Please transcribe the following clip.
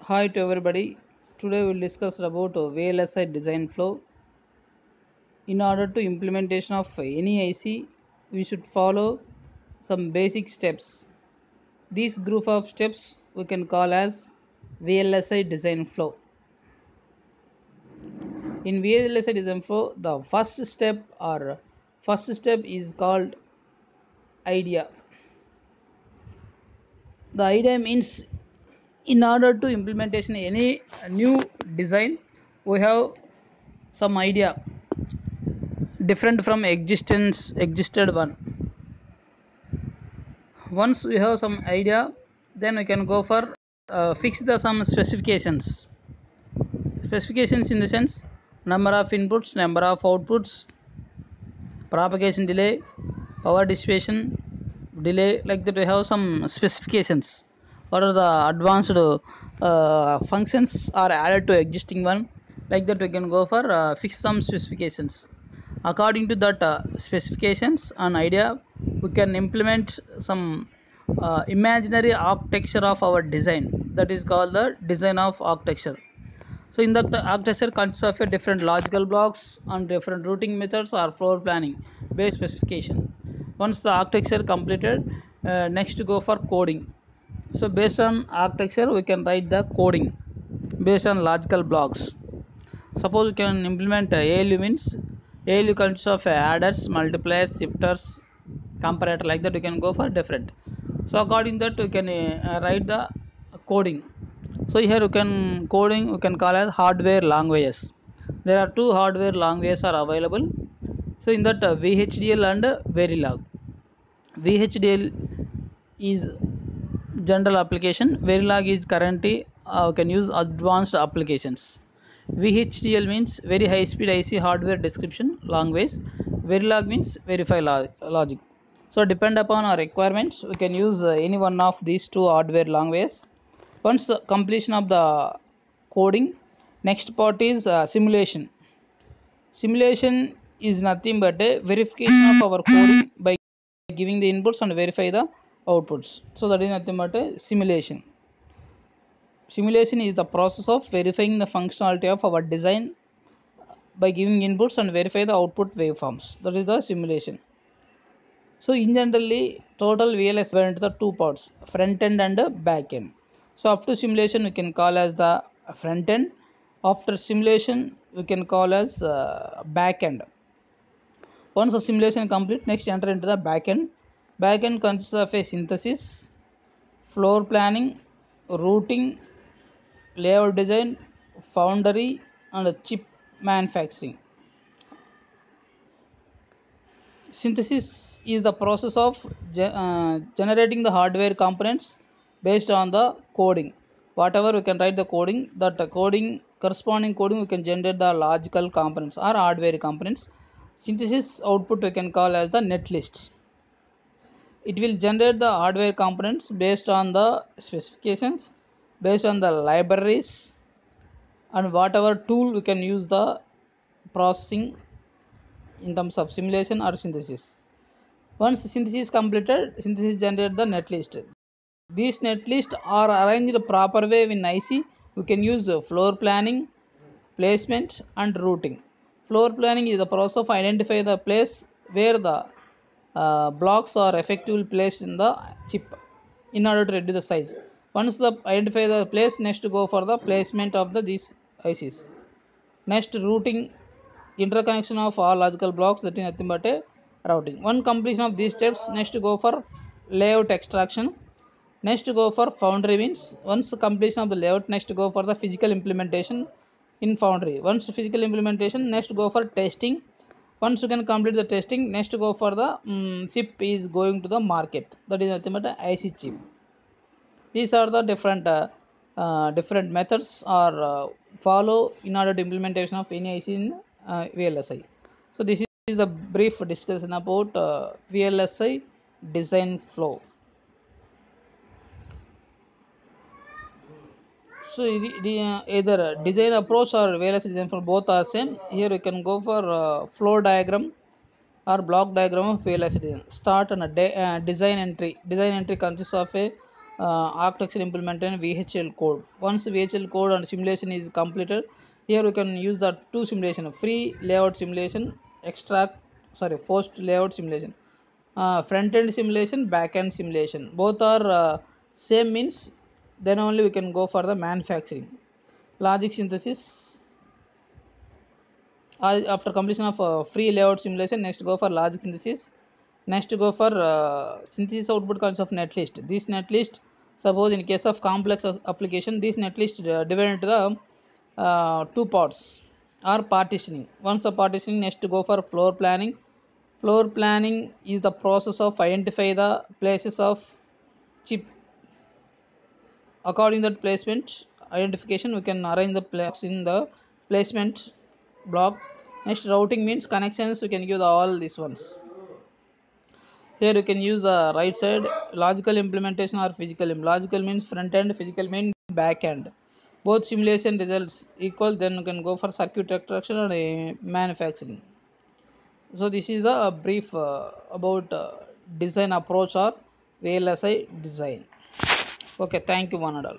Hi to everybody. Today we'll discuss about VLSI design flow. In order to implementation of any IC, we should follow some basic steps. These group of steps we can call as VLSI design flow. In VLSI design flow, the first step is called idea. The idea means in order to implementation any new design, we have some idea different from existed one. Once we have some idea, then we can go for fix the some specifications in the sense number of inputs, number of outputs, propagation delay, power dissipation delay, like that we have some specifications. What are the advanced functions are added to existing one, like that we can go for fix some specifications. According to that specifications and idea, we can implement some imaginary architecture of our design, that is called the design of architecture. So in the architecture consists of a different logical blocks and different routing methods or floor planning based specification. Once the architecture completed, next to go for coding. So based on architecture we can write the coding based on logical blocks. Suppose we can implement ALU, means ALU consists of adders, multipliers, shifters, comparator, like that we can go for different. So according that we can write the coding. So here you can coding we can call as hardware languages. There are two hardware languages are available. So in that VHDL and Verilog. VHDL is general application. Verilog is currently can use advanced applications. VHDL means very high speed IC hardware description language. Verilog means verify logic. So depend upon our requirements, we can use any one of these two hardware languages. Once the completion of the coding, next part is simulation. Simulation is nothing but a verification of our coding by giving the inputs and verify the outputs. So that is nothing but a simulation. Simulation is the process of verifying the functionality of our design by giving inputs and verify the output waveforms. That is the simulation. So in generally, total VLS went into the two parts, front end and back end. So up to simulation we can call as the front end. After simulation we can call as back end. Once the simulation complete, next enter into the back end. Back end consists of a synthesis, floor planning, routing, layout design, foundry, and chip manufacturing. Synthesis is the process of generating the hardware components based on the coding. Whatever we can write the coding, that coding corresponding coding we can generate the logical components or hardware components. Synthesis output we can call as the netlist. It will generate the hardware components based on the specifications, based on the libraries, and whatever tool we can use the processing in terms of simulation or synthesis. Once synthesis is completed, synthesis generates the netlist. These netlists are arranged proper way in IC. We can use floor planning, placement, and routing. Floor planning is the process of identify the place where the blocks are effectively placed in the chip in order to reduce the size. Once the identify the place, next to go for the placement of these ICs. Next, routing, interconnection of all logical blocks, that is nothing but a routing. One completion of these steps, next to go for layout extraction. Next to go for foundry, means once completion of the layout, next to go for the physical implementation in foundry. Once physical implementation, next to go for testing. Once you can complete the testing, next to go for the chip is going to the market. That is nothing but a IC chip. These are the different methods or follow in order to implementation of any IC in VLSI. So this is a brief discussion about VLSI design flow. So either design approach or VLSI design flow, both are same. Here we can go for flow diagram or block diagram of VLSI design. Start and a design entry. Design entry consists of a architecture implemented in VHL code. Once VHL code and simulation is completed, here we can use the two simulation: free layout simulation, post layout simulation, front end simulation, back end simulation. Both are same means, then only we can go for the manufacturing. Logic synthesis. After completion of free layout simulation, next go for logic synthesis. Next go for synthesis output consists of netlist. This netlist, suppose in case of complex application, this netlist divided into the two parts or partitioning. Once the partitioning, next go for floor planning. Floor planning is the process of identify the places of chip. According to that placement identification, we can arrange the blocks in the placement block. Next, routing means connections. We can give all these ones. Here you can use the right side logical implementation or physical. Logical means front end, physical means back end. Both simulation results equal, then you can go for circuit extraction and manufacturing. So this is the brief about design approach or VLSI design. Okay, thank you one and all.